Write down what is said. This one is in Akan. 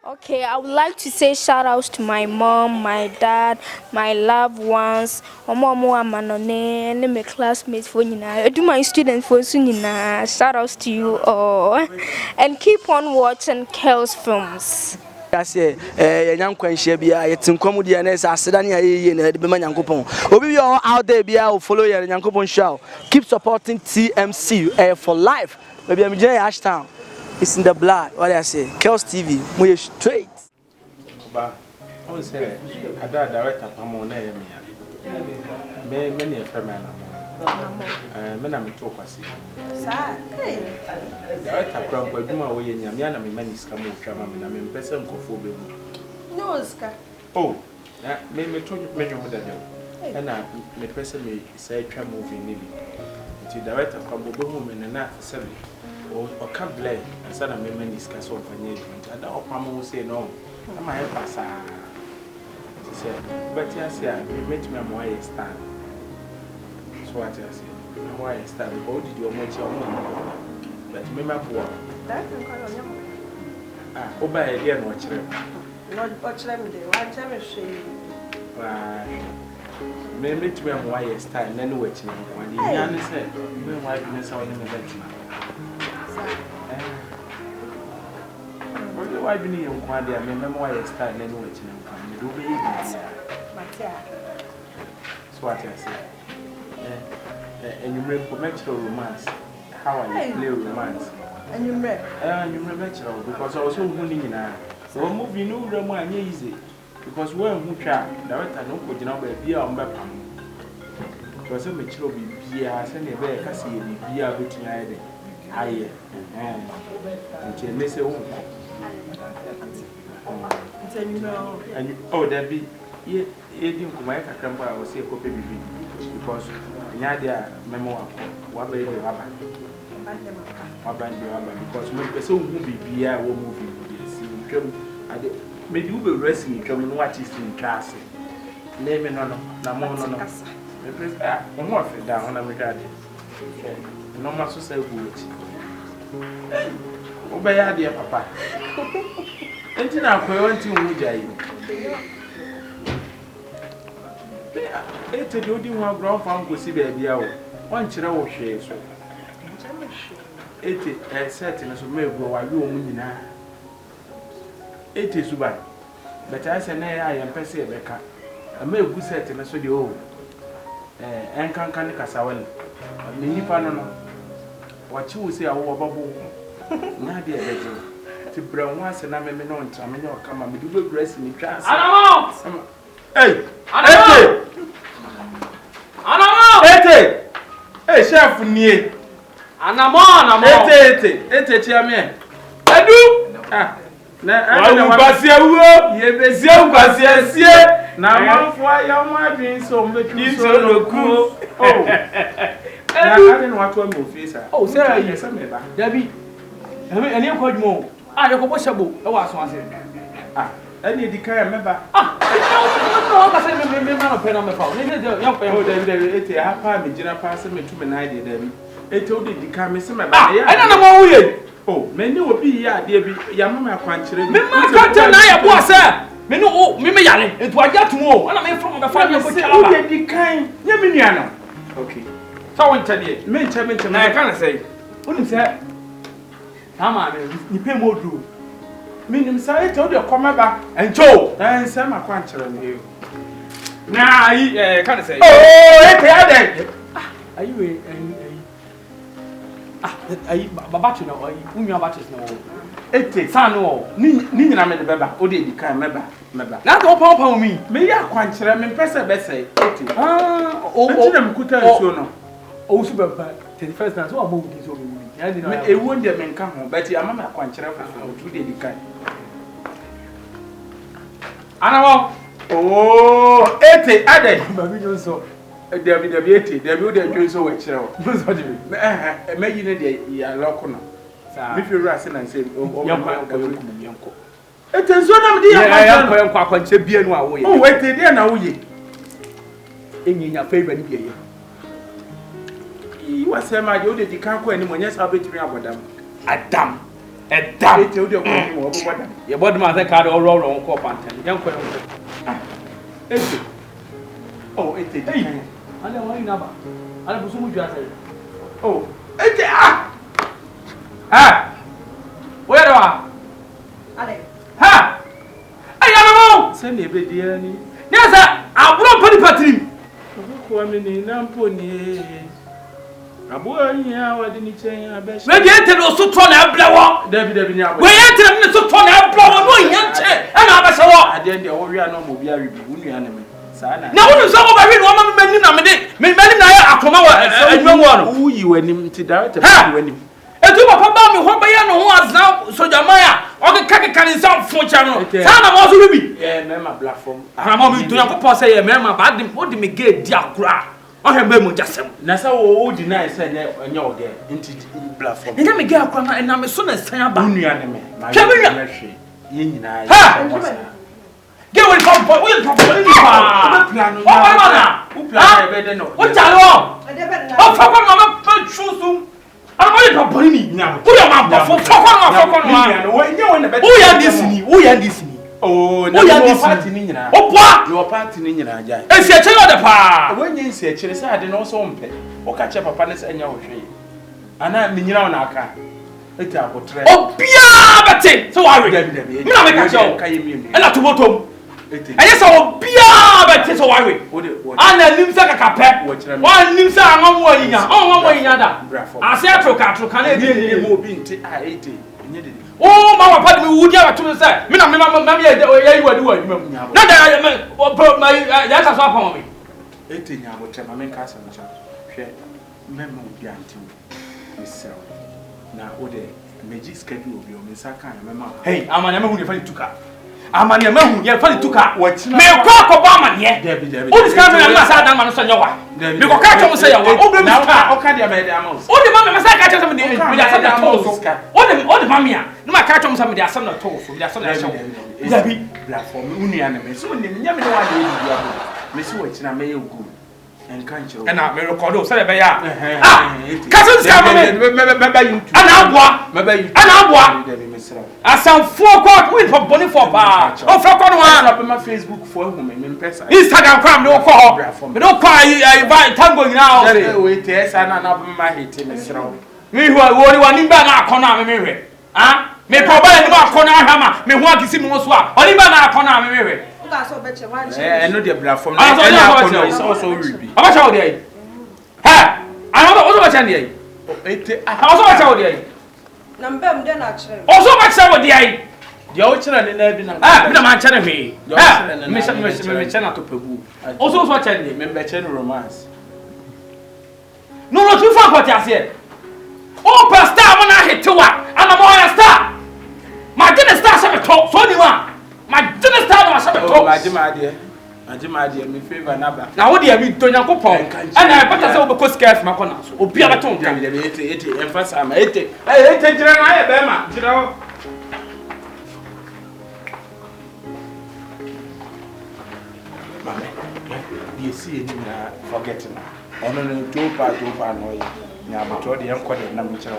Okay, I would like to say shout outs to my mom, my dad, my loved ones, Omo Amanone, and my classmates for I do my students for Sunina. Shout outs to you all. And keep on watching Kel's films. Say yanko nhia bia yetinkom dia na say aseda ne ayeye na de bema nyankopon obi bi out there bia will follow your nyankopon show. Keep supporting TMC for life. Maybe I'm Jay Ashtown. It's in the blood. What I say, Kels TV, we straight. Ba, I say ada director pamo na yemi ya. Me ne fe me na. Me na me to kwase. Sa, Director kram kwa duma wo ye nyame na me mani ska mo twa ma me na me mpese nkofo be mu. no ska. Oh, na me to me nwo da dem. Na me pese me say twa movie ni bi. Nti director kram bo be hu me na sebe. O ka blay, asa na me mani ska so fanye nti ada opamo say no. I'm a passa. She said, but yes, yeah, you met me a way stand. So what I said, no way stand. How did you make your money? But me, my poor. That can call on you. Ah, obey a dear watch them. Not watch them, they want to see. Me meet me a way stand, then watching. When the young said, you might be missing in the bedroom. Why do you want to remember why I started and watching them come? You do believe so what I say. And you remember natural romance. How I play romance. And you remember natural because I was so winning now. So movie no roman easy. Because when who try, director no could not be on Bapam. Because I'm a child be a send a bear, Cassie, be a bit in I and Miss and you, oh, there be ye didn't come back at Campa or say a copy because Nadia memoir, what baby rubber, because when person will be beer or movie, maybe you will rest in coming what is in class. Name it no, no more down on a regard. No more so say good. Obey, dear papa. Enti na kwenti nwuja yi. Ete de odi ho agro fa nkosi ba bia wo. Won kire wo hwe so. Ete set na so megro wa wi omu nyina. Ete suba. Beta se na ya ya mpese e beka. Ama egu set na so de o. Enkankan kasawale. Ni nipa no no. Wachi wo se awo babo. Na de e beje. To brown once and I may not come and me do dress in the class. Hey, hey, chef, near Anamon, Chairman. I do. Now, why your mind being so much cool? Oh, I didn't want to move face. Oh, sir, yes, I'm Debbie. And you called more. Ah, you go washable. I was once. Ah, I need the car, remember. Ah, no, I said, remember, pen on the phone. Young people, they have me, Jenna Passer, me to an idea. Them, they told the car, Miss Mamma. I don't know what we. Oh, many will be here, dear, Yamma Quantry. Mamma, Captain, I was, sir. Me no, me yale. It was got to know. And I'm from the family of the kind. Yaminiano. Okay. So I went to the men, I can't say. What is that? Come on, you pay more do. Meaning, sir, I told you, come back and Joe, and some are quantering you. Now, I can't say, oh, are you a battery? No, whom your batteries no. It takes no, Nina made the baby, or did you can't remember? Not all papa me. May I quantry and impress a best ah, oh, them could tell you no. Oh, super, 31st night, what movie is over? A wounded man come home, but I'm a quantity of 2 days. Anna, oh, 80 added, but so there be the beauty, there will do so much. Maybe you are local. If you're rushing and say, oh, it is one of the young oh, wait, dear, now ye in your favorite year. You was my duty, you can't go anymore. Yes, I'll be to me about them. Adam. Edam. Ete o de ko ni mo bo dam. Ye body man say card all roll ko pantan. Yan ko. Ete. Oh, ete. Hey. Ale won ina ba. Ale busu mu jua say. Oh, ete ah. Ha. Where are? Ale. Ha. Ayano mo. Se na ebe dia ni. Nyasa aburo padi patrim. Ko amini na mpo ni. Abo anya wa de ni chen abesh. We dey tell us to turn ablawo. David ni abo. We dey tell me to turn ablawo no yanche. Ana abasha wo. Ade ndi o wi ana mo bi arebi wunu ya na me. Sa na. Na wonu so wo ba wi no ma me nim na me de. Me nim na ya akoma wa adwuma wo no. Uyi wanim ti director bi wanim. Etu papa ba me ho ba ya no ho azan sojamaya. O ke kaka ni sam fo cha no. Sa na mo so bibi. Mema platform. Ana mo mi to yakopɔ say ye mema ba de o de me ge di akura. O he ba mo jasem. Na sa wo deny say nya oge nti platform. Nya me ge akura na me so na san aba. Wunu ya na me. Kebia. Ye nyina. Ha! Get away from boy. We from boy. O plan no. O wa na. O plan e be de no. O jalo. Ade be na. O fa kwa na ma chusu. Ana mo ye from boy ni. O ya ma ba fo fa kwa na. Wo nya wo na be. O ya dis ni. O ya dis ni. Oh, o ya dis party ni nyina. O boa. Your party ni nyina ja. Esi e chere de pa. Wo nya nsi e chere say ade no so mpe. O ka che papa ne say nya wo hwe. Ana me nyina wo na aka. Eti abotre. Obia bete. So worry. Me na me ka che o. Ela to botom. Eye so obia bete so worry. Ana nim sa kakape. Wa nim sa anwo mo yinya. Onwo mo yinya da. Ase atro ka na bi mo bi nti a ete. Nye de. Oh, my papa, me would have to say, me na me ya you do it. Na da my ya ka so apon me. Ete nya bo tema me ka sa ncha. Hwe me mo bi anti me sel. Na o de meji schedule obi o me sa kan me ma. Hey, amane me hu ne fa tuka. Amane me hu ye fa tuka. Me kwa ko ba amane. David. O dis kan me ma sa dan ma no so nyawa. Me ko ka cho mo say ya wa. O bre mi ska. O ka dia me dia mouse. O de ma me sa ka cho me de me ya sa da to so. O de ma me a. No ma ka cho mo sa me de asam na to so. Me de asam na show. David platform unu ya na me. So ni nya me no wa de di ya. Me si wa china me ye good. Enkanchiro. Na me record o say be ya. Kaso ska me YouTube. Ana aboa. Me ba YouTube. Ana aboa. David me sra. Asamfo kwa we for boni for pa. O fra kwa no Up my Facebook for whom me pesa. Instagram kwa me ko ho. Me do kwa I tango nyina o say. We te esa na na ma hate me sra. Me hu wo ni wani ba na akona me hwe. Ah? Me ko ba ni ma akona ahama. Me hu akisi me so a. Oni ba na akona me hwe. I know the platform. I also repeat. Aba cha odi ai. Ha! Ana o so ba cha ndi ai. Ete o so ba cha odi ai. Na mbem de na chere. O so ba cha odi ai. Dia o chere ne na bi na. Ah, bi na man chere hwe. Ha! Me chere na to pagu. O so so cha ndi. Me be chere romance. No tu fa kwati ase. O pa star mo na hitewa. Ana mo ya star. Ma gene star se me to. So ni wa. Ma gene star no se me to. Oh, ma de me favor na ba. Na wo de mi to Nyankopon. Ana e pata se wo be ko scarf ma ko na so. Obi a beton kan. Ete emphasize ma ete. Ete jira na ye be ma. Jira o. Mame, you see any forgetting. Ono no topa no ye. Nya ma to de enko de na me kire.